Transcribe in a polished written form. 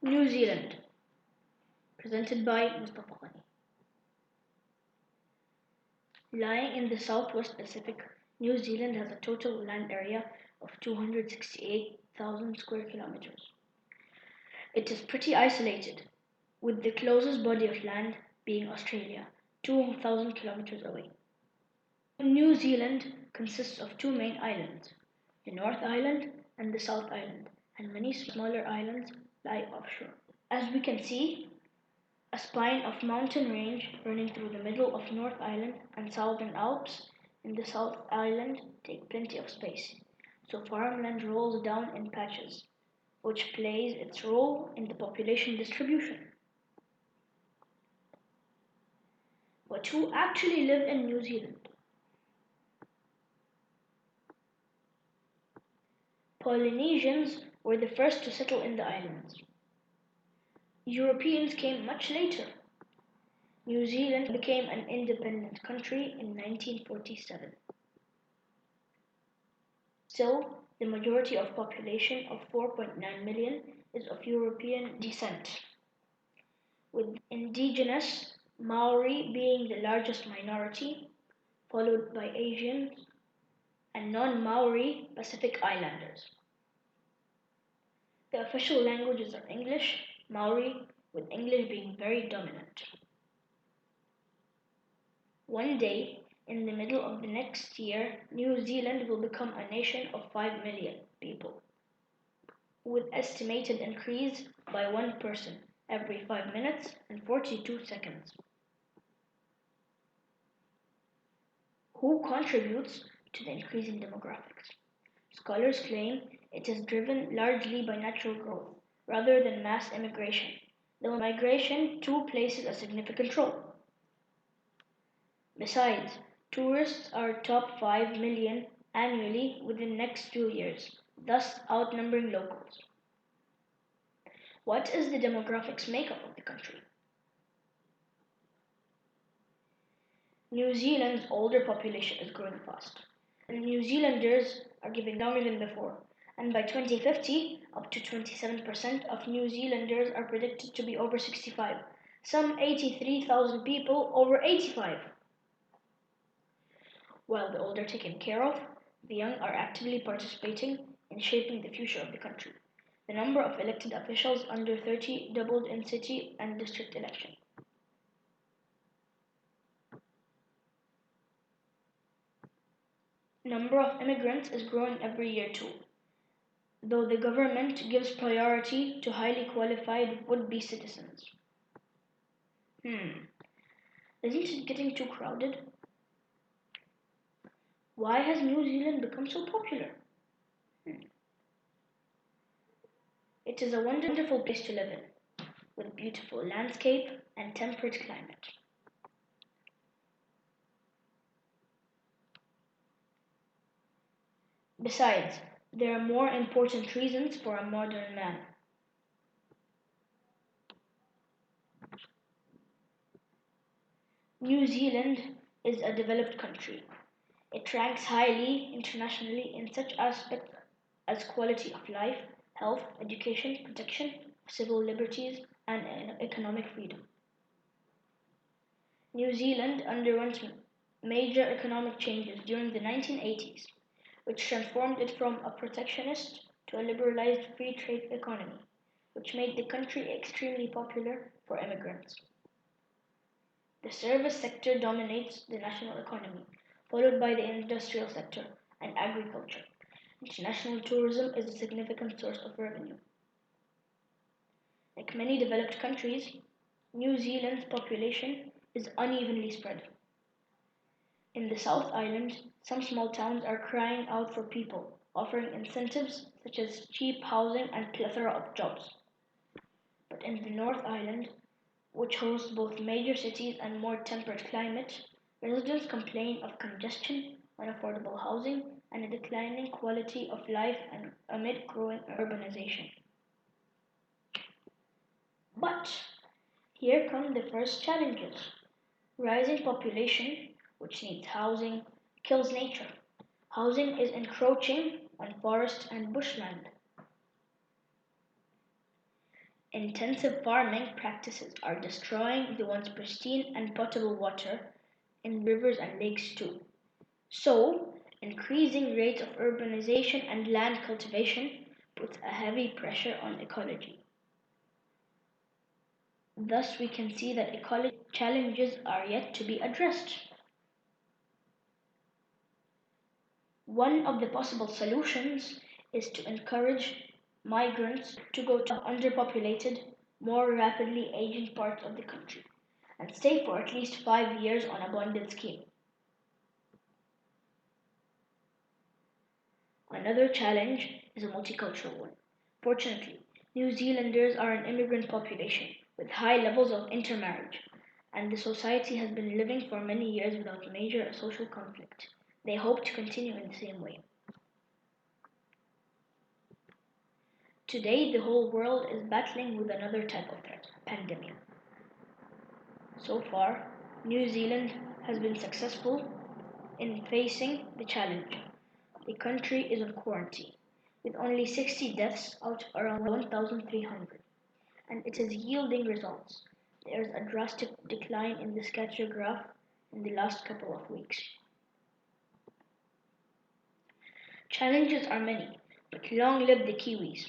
New Zealand, presented by Mustafa Ghani. Lying in the southwest Pacific, New Zealand has a total land area of 268,000 square kilometers. It is pretty isolated, with the closest body of land being Australia, 2,000 kilometers away. New Zealand consists of two main islands, the North Island and the South Island, and many smaller islands lie offshore. As we can see, a spine of mountain range running through the middle of North Island and Southern Alps in the South Island take plenty of space, so farmland rolls down in patches, which plays its role in the population distribution. But who actually live in New Zealand? Polynesians were the first to settle in the islands. Europeans came much later. New Zealand became an independent country in 1947. Still, the majority of population of 4.9 million is of European descent, with indigenous Maori being the largest minority, followed by Asians and non-Maori Pacific Islanders. The official languages are English, Maori, with English being very dominant. One day, in the middle of the next year, New Zealand will become a nation of 5 million people, with estimated increase by one person every 5 minutes and 42 seconds. Who contributes to the increase in demographics? Scholars claim it is driven largely by natural growth rather than mass immigration, though migration too plays a significant role. Besides, tourists are top 5 million annually within the next 2 years, thus outnumbering locals. What is the demographics makeup of the country? New Zealand's older population is growing fast, and New Zealanders are getting younger than before, and by 2050, up to 27% of New Zealanders are predicted to be over 65, some 83,000 people over 85. While the old are taken care of, the young are actively participating in shaping the future of the country. The number of elected officials under 30 doubled in city and district election. Number of immigrants is growing every year too, though the government gives priority to highly qualified would-be citizens. Isn't it getting too crowded? Why has New Zealand become so popular? It is a wonderful place to live in, with beautiful landscape and temperate climate. Besides, there are more important reasons for a modern man. New Zealand is a developed country. It ranks highly internationally in such aspects as quality of life, health, education, protection of civil liberties, and economic freedom. New Zealand underwent major economic changes during the 1980s, which transformed it from a protectionist to a liberalized free trade economy, which made the country extremely popular for immigrants. The service sector dominates the national economy, followed by the industrial sector and agriculture. International tourism is a significant source of revenue. Like many developed countries, New Zealand's population is unevenly spread. In the South Island, some small towns are crying out for people, offering incentives such as cheap housing and plethora of jobs. But in the North Island, which hosts both major cities and more temperate climate, residents complain of congestion, unaffordable housing, and a declining quality of life amid growing urbanization. But here come the first challenges. Rising population, which needs housing, kills nature. Housing is encroaching on forest and bushland. Intensive farming practices are destroying the once pristine and potable water in rivers and lakes too. So, increasing rates of urbanization and land cultivation puts a heavy pressure on ecology. Thus, we can see that ecology challenges are yet to be addressed. One of the possible solutions is to encourage migrants to go to underpopulated, more rapidly aging parts of the country and stay for at least 5 years on a bonded scheme. Another challenge is a multicultural one. Fortunately, New Zealanders are an immigrant population with high levels of intermarriage, and the society has been living for many years without major social conflict. They hope to continue in the same way. Today, the whole world is battling with another type of threat, pandemic. So far, New Zealand has been successful in facing the challenge. The country is on quarantine, with only 60 deaths out of around 1,300, and it is yielding results. There is a drastic decline in the scatter graph in the last couple of weeks. Challenges are many, but long live the Kiwis.